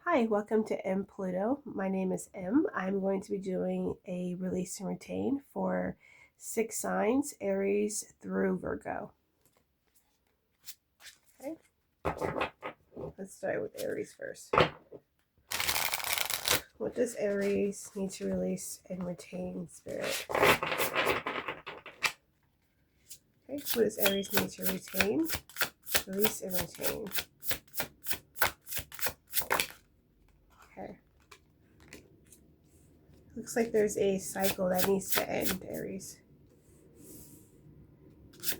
Hi, welcome to M Pluto. My name is M. I'm going to be doing a release and retain for 6 signs, Aries through Virgo. Okay, let's start with Aries first. What does Aries need to release and retain, Spirit? Okay, what does Aries need to retain, release, and retain? Okay. Looks like there's a cycle that needs to end, Aries.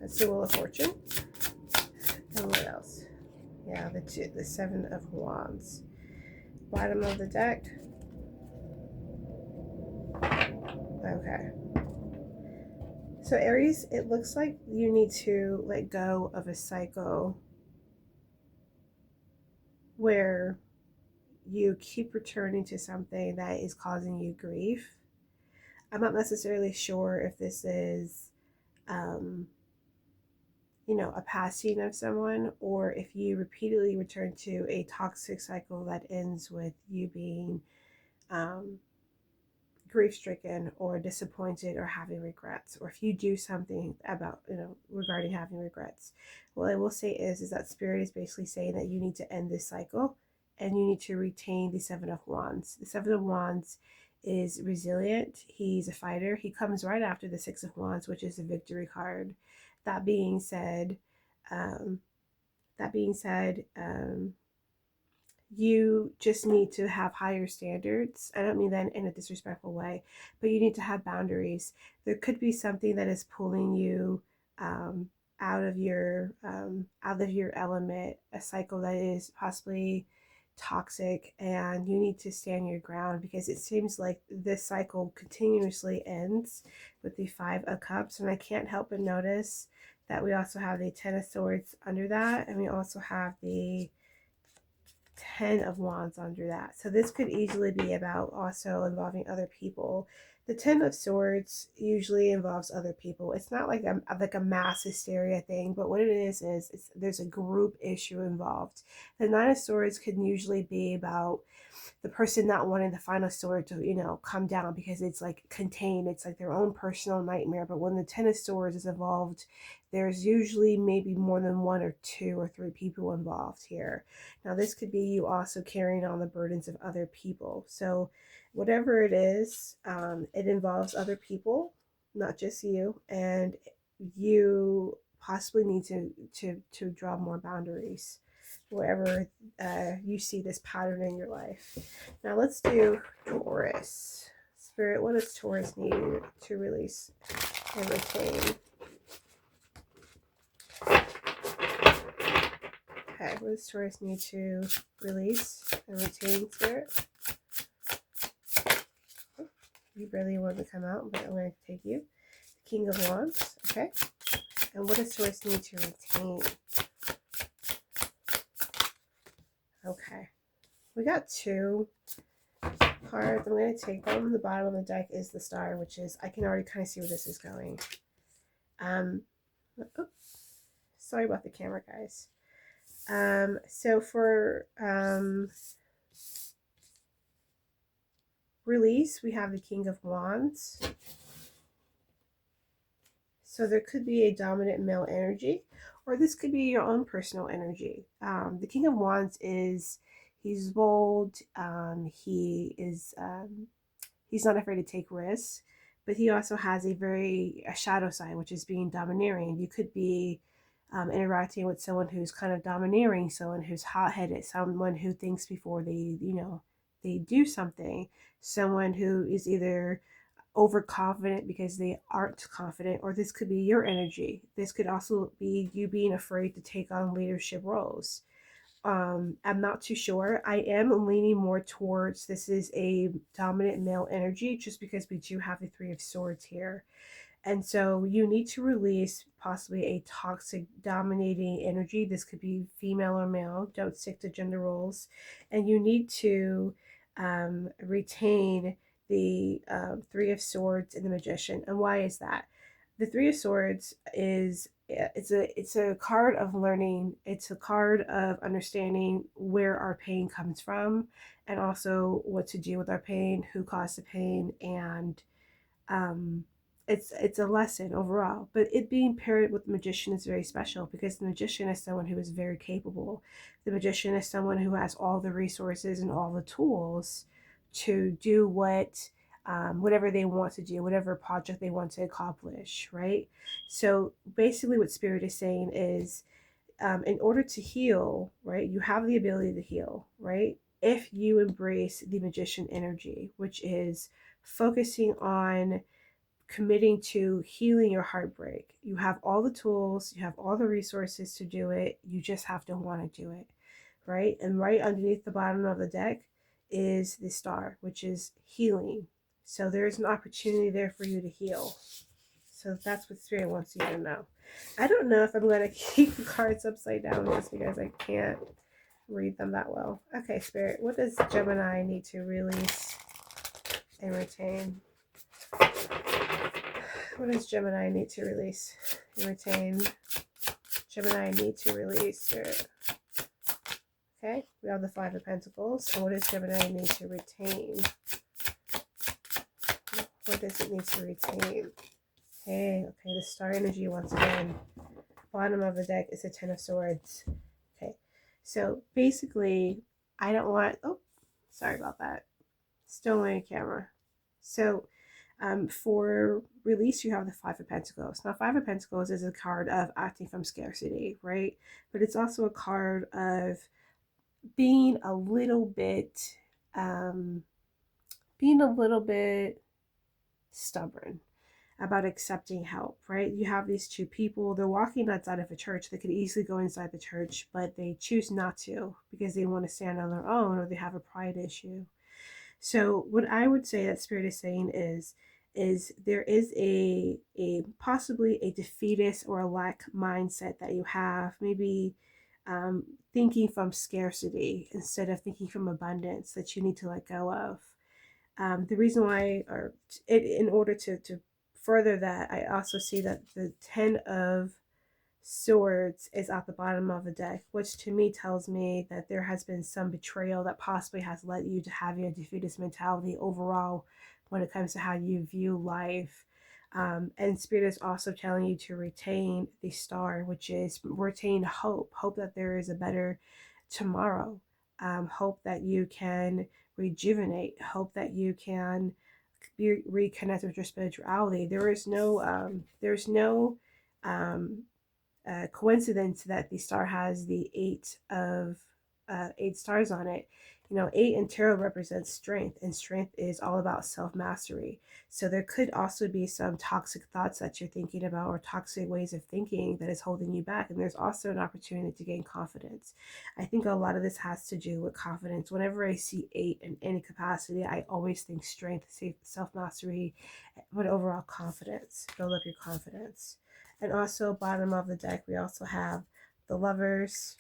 That's the Wheel of Fortune. And what else? Yeah, the Seven of Wands. Bottom of the deck. Okay. So Aries, it looks like you need to let go of a cycle where you keep returning to something that is causing you grief. I'm not necessarily sure if this is, um, a passing of someone, or if you repeatedly return to a toxic cycle that ends with you being um, grief stricken or disappointed or having regrets, or if you do something about, regarding having regrets. What I will say is that Spirit is basically saying that you need to end this cycle and you need to retain the Seven of Wands. The Seven of Wands is resilient. He's a fighter. He comes right after the Six of Wands, which is the victory card. That being said, um, that being said, you just need to have higher standards. I don't mean that in a disrespectful way, but you need to have boundaries. There could be something that is pulling you out of your element, a cycle that is possibly toxic, and you need to stand your ground, because it seems like this cycle continuously ends with the Five of Cups, and I can't help but notice that we also have the Ten of Swords under that, and we also have the Ten of Wands under that. So this could easily be about also involving other people. The Ten of Swords usually involves other people. It's not like a mass hysteria thing, but what it is there's a group issue involved. The Nine of Swords can usually be about the person not wanting the final sword to, come down, because it's like contained. It's like their own personal nightmare. But when the Ten of Swords is involved, there's usually maybe more than one or two or three people involved here. Now, this could be you also carrying on the burdens of other people. So whatever it is, it involves other people, not just you, and you possibly need to draw more boundaries wherever you see this pattern in your life. Now let's do Taurus. Spirit, what does Taurus need to release and retain? Okay, what does Taurus need to release and retain, Spirit? You barely wanted to come out, but I'm going to take you. The King of Wands, okay? And what does Taurus need to retain? Okay. We got two cards. I'm going to take them. The bottom of the deck is the Star, which is, I can already kind of see where this is going. Oops, sorry about the camera, guys. So for release, we have the King of Wands. So there could be a dominant male energy, or this could be your own personal energy. The King of Wands he's bold. He's not afraid to take risks, but he also has a shadow side, which is being domineering. You could be interacting with someone who's kind of domineering, someone who's hot-headed, someone who thinks before they do something, someone who is either overconfident because they aren't confident, or this could be your energy. This could also be you being afraid to take on leadership roles. I'm not too sure. I am leaning more towards this is a dominant male energy, just because we do have the Three of Swords here. And so you need to release possibly a toxic dominating energy. This could be female or male. Don't stick to gender roles. And you need to retain the Three of Swords and the Magician. And why is that? The Three of Swords is it's a card of learning. It's a card of understanding where our pain comes from, and also what to do with our pain, who caused the pain, and um, it's a lesson overall. But it being paired with the magician is very special because the magician is someone who is very capable. The magician is someone who has all the resources and all the tools to do whatever they want to do, whatever project they want to accomplish, right? So basically, what Spirit is saying is, in order to heal, right, you have the ability to heal, right? If you embrace the magician energy, which is focusing on committing to healing your heartbreak. You have all the tools, you have all the resources to do it. You just have to want to do it, right? And right underneath the bottom of the deck is the star, which is healing. So there's an opportunity there for you to heal. So that's what Spirit wants you to know. I don't know if I'm going to keep the cards upside down just because I can't read them that well. Okay, Spirit, what does Gemini need to release and retain? What does Gemini need to release and retain? Gemini need to release. Okay, we have the Five of Pentacles. And what does Gemini need to retain? What does it need to retain? Okay, the star energy once again. Bottom of the deck is the Ten of Swords. Okay, so basically, I don't want. Oh, sorry about that. Still on camera. So, for release, you have the Five of Pentacles. Now, Five of Pentacles is a card of acting from scarcity, right? But it's also a card of being a little bit, stubborn about accepting help, right? You have these two people, they're walking outside of a church. They could easily go inside the church, but they choose not to because they want to stand on their own or they have a pride issue. So what I would say that Spirit is saying is there is a possibly a defeatist or a lack mindset that you have, maybe thinking from scarcity instead of thinking from abundance that you need to let go of. The reason why, or in order to further that, I also see that the Ten of Swords is at the bottom of the deck, which to me tells me that there has been some betrayal that possibly has led you to having a defeatist mentality overall when it comes to how you view life. And Spirit is also telling you to retain the star, which is retain hope that there is a better tomorrow, hope that you can rejuvenate, hope that you can reconnect with your spirituality. There's no coincidence that the star has the eight stars on it. You know, 8 in tarot represents strength, and strength is all about self-mastery. So there could also be some toxic thoughts that you're thinking about or toxic ways of thinking that is holding you back. And there's also an opportunity to gain confidence. I think a lot of this has to do with confidence. Whenever I see 8 in any capacity, I always think strength, self-mastery, but overall confidence. Build up your confidence. And also, bottom of the deck, we also have the Lovers.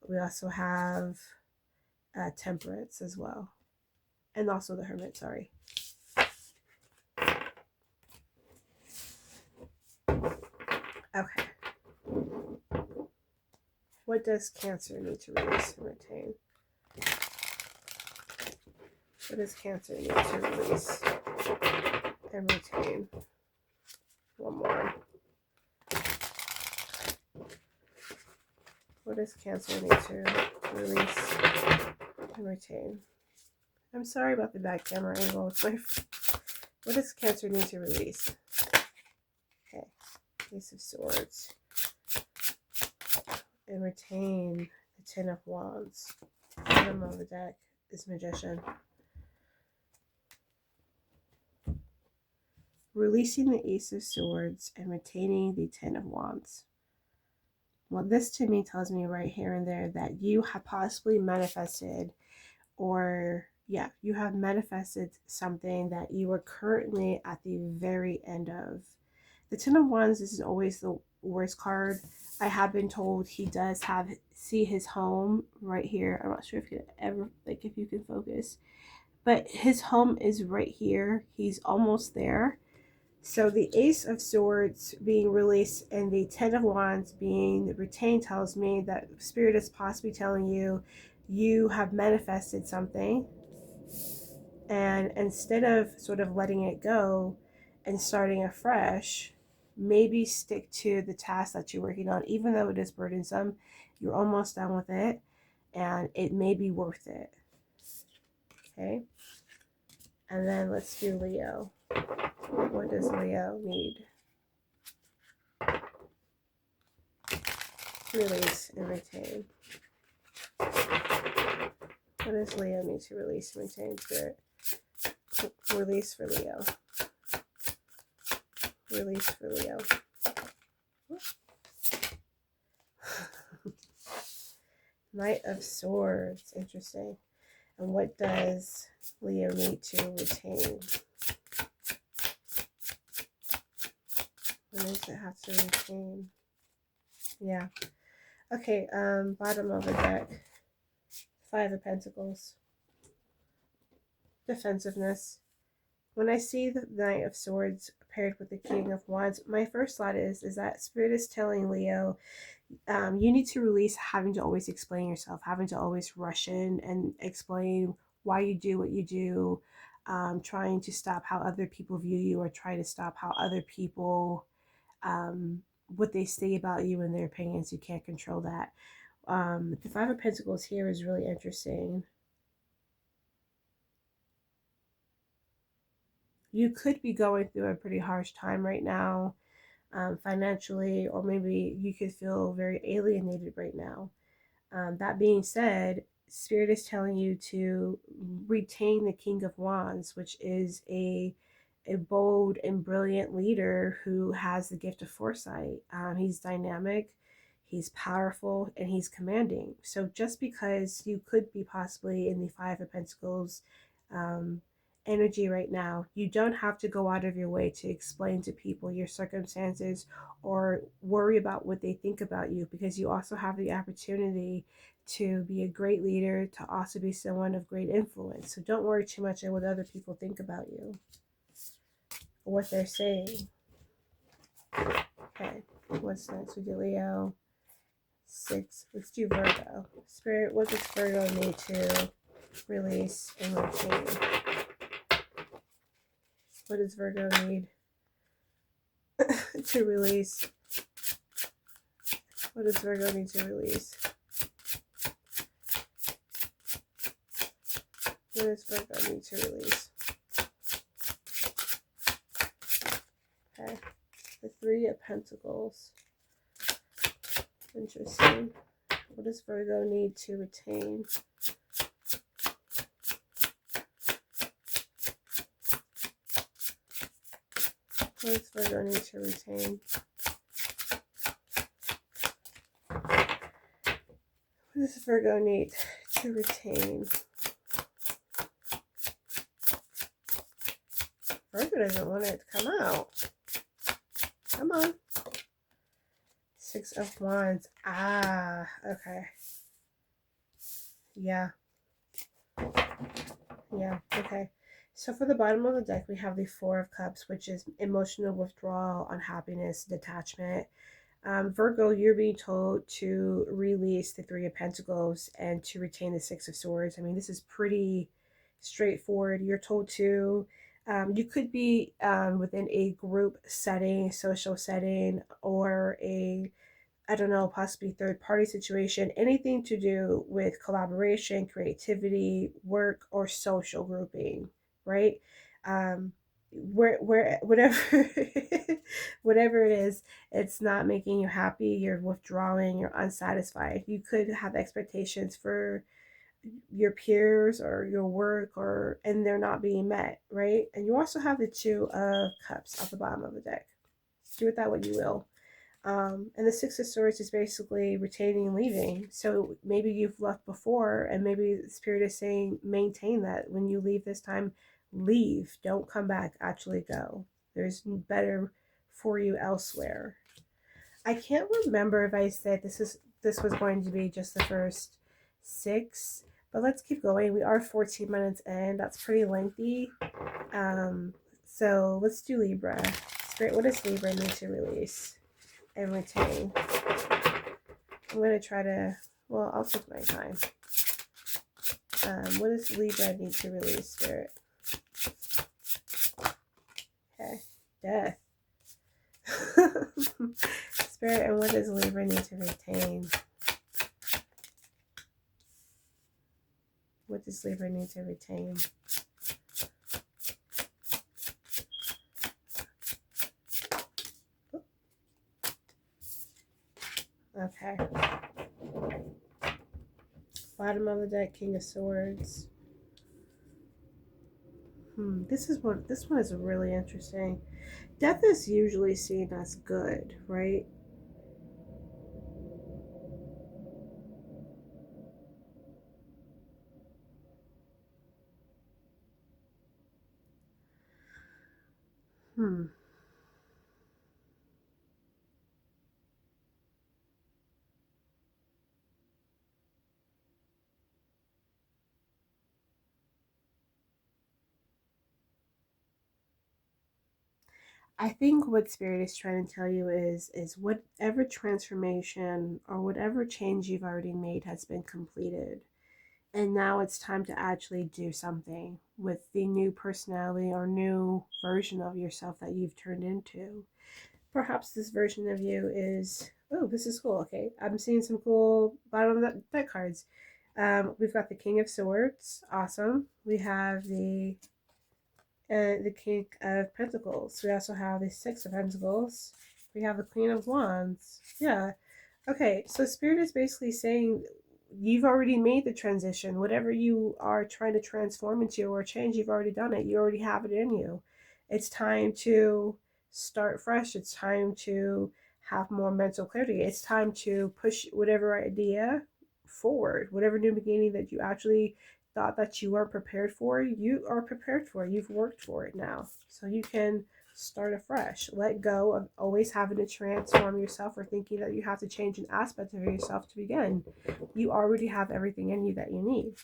We also have Temperance as well. And also the Hermit, sorry. Okay. What does Cancer need to release and retain? What does Cancer need to release and retain? One more. What does Cancer need to release and retain? I'm sorry about the bad camera angle. What does Cancer need to release? Okay, Ace of Swords. And retain the Ten of Wands. Bottom of the deck is Magician. Releasing the Ace of Swords and retaining the Ten of Wands. Well, this to me tells me right here and there that you have possibly manifested, or you have manifested something that you are currently at the very end of. The Ten of Wands is always the worst card. I have been told he does see his home right here. I'm not sure if you ever, if you can focus, but his home is right here. He's almost there. So the Ace of Swords being released and the Ten of Wands being retained tells me that Spirit is possibly telling you you have manifested something, and instead of sort of letting it go and starting afresh, maybe stick to the task that you're working on, even though it is burdensome. You're almost done with it, and it may be worth it. Okay? And then let's do Leo. What does Leo need? Release and retain. What does Leo need to release and retain, Spirit? Release for Leo. Release for Leo. Knight of Swords. Interesting. And what does Leo need to retain? What does it have to retain? Yeah. Okay, bottom of the deck. Five of Pentacles. Defensiveness. When I see the Knight of Swords paired with the King of Wands, my first thought is that Spirit is telling Leo, you need to release having to always explain yourself, having to always rush in and explain why you do what you do, trying to stop how other people view you, or try to stop how other people, what they say about you and their opinions. You can't control that. The Five of Pentacles here is really interesting. You could be going through a pretty harsh time right now, financially, or maybe you could feel very alienated right now. That being said, Spirit is telling you to retain the King of Wands, which is a bold and brilliant leader who has the gift of foresight. He's dynamic, he's powerful, and he's commanding. So just because you could be possibly in the Five of Pentacles energy right now, you don't have to go out of your way to explain to people your circumstances or worry about what they think about you, because you also have the opportunity to be a great leader, to also be someone of great influence. So don't worry too much on what other people think about you or what they're saying. Okay, what's next? We do Leo. 6. Let's do Virgo. Spirit, what does Virgo need to release and retain? What does Virgo need to release? What does Virgo need to release? What does Virgo need to release? Okay. The Three of Pentacles. Interesting. What does Virgo need to retain? What does Virgo need to retain? What does Virgo need to retain? Virgo doesn't want it to come out. Come on. Six of Wands. Ah, okay. Yeah. Yeah, okay. So for the bottom of the deck, we have the Four of Cups, which is emotional withdrawal, unhappiness, detachment. Virgo, you're being told to release the Three of Pentacles and to retain the Six of Swords. I mean, this is pretty straightforward. You're told to, you could be within a group setting, social setting, or a, I don't know, possibly third party situation, anything to do with collaboration, creativity, work, or social grouping, right? Where whatever whatever it is, it's not making you happy, you're withdrawing, you're unsatisfied. You could have expectations for your peers or your work, or and they're not being met, right? And you also have the Two of Cups at the bottom of the deck. Do with that what you will. And the Six of Swords is basically retaining and leaving. So maybe you've left before, and maybe the Spirit is saying maintain that. When you leave this time, leave. Don't come back. Actually go. There's better for you elsewhere. I can't remember if I said this was going to be just the first 6, but let's keep going. We are 14 minutes in. That's pretty lengthy. So let's do Libra. Spirit, what does Libra need to release and retain? I'm going to try to, well, I'll take my time. What does Libra need to release, Spirit? Okay, Death. Spirit, and what does Libra need to retain? What does Libra need to retain? Okay. Bottom of the deck, King of Swords. This one is really interesting. Death is usually seen as good, right? Hmm. I think what Spirit is trying to tell you is whatever transformation or whatever change you've already made has been completed. And now it's time to actually do something with the new personality or new version of yourself that you've turned into. Perhaps this version of you is, oh, this is cool. Okay, I'm seeing some cool bottom of the deck cards. We've got the King of Swords, awesome. We have the King of Pentacles. We also have the Six of Pentacles. We have the Queen of Wands. Yeah. Okay, so Spirit is basically saying you've already made the transition. Whatever you are trying to transform into or change, you've already done it. You already have it in you. It's time to start fresh. It's time to have more mental clarity. It's time to push whatever idea forward, whatever new beginning that you actually thought that you weren't prepared for, you are prepared for. You've worked for it now. So you can start afresh. Let go of always having to transform yourself or thinking that you have to change an aspect of yourself to begin. You already have everything in you that you need.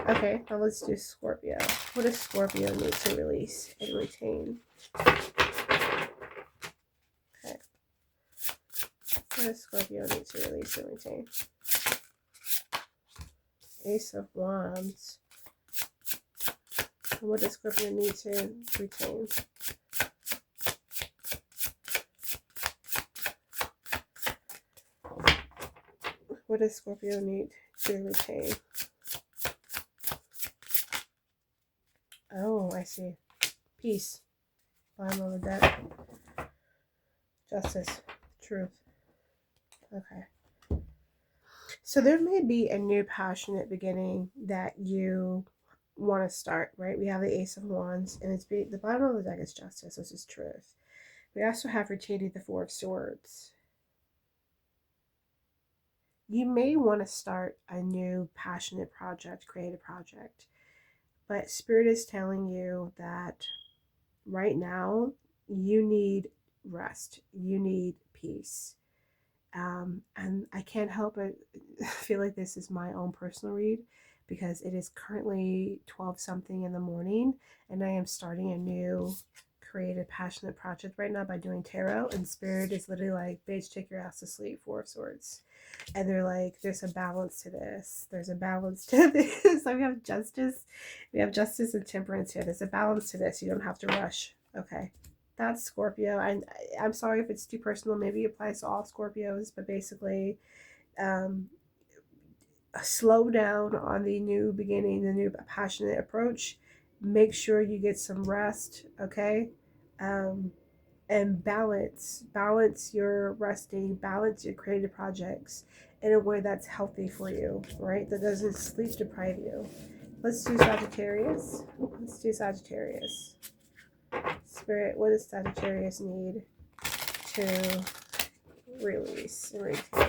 Okay, now let's do Scorpio. What does Scorpio need to release and retain? Okay. What does Scorpio need to release and retain? Ace of Wands. And what does Scorpio need to retain? What does Scorpio need to retain? Oh, I see. Peace. Bottom of the deck. Justice. Truth. Okay. So there may be a new passionate beginning that you want to start, right? We have the Ace of Wands, and the bottom of the deck is Justice, which is truth. We also have retaining the Four of Swords. You may want to start a new passionate project, creative project, but Spirit is telling you that right now you need rest, you need peace. And I can't help but feel like this is my own personal read because it is currently 12 something in the morning and I am starting a new creative passionate project right now by doing tarot, and Spirit is literally like, bitch, take your ass to sleep, Four of Swords. And they're like, there's a balance to this, there's a balance to this. Like we have justice and temperance here. There's a balance to this. You don't have to rush. Okay, that's Scorpio. I'm sorry if it's too personal. Maybe it applies to all Scorpios, but basically, slow down on the new beginning, the new passionate approach. Make sure you get some rest, okay? And balance your resting, balance your creative projects in a way that's healthy for you, right? That doesn't sleep deprive you. Let's do Sagittarius. Spirit, what does Sagittarius need to release and retain?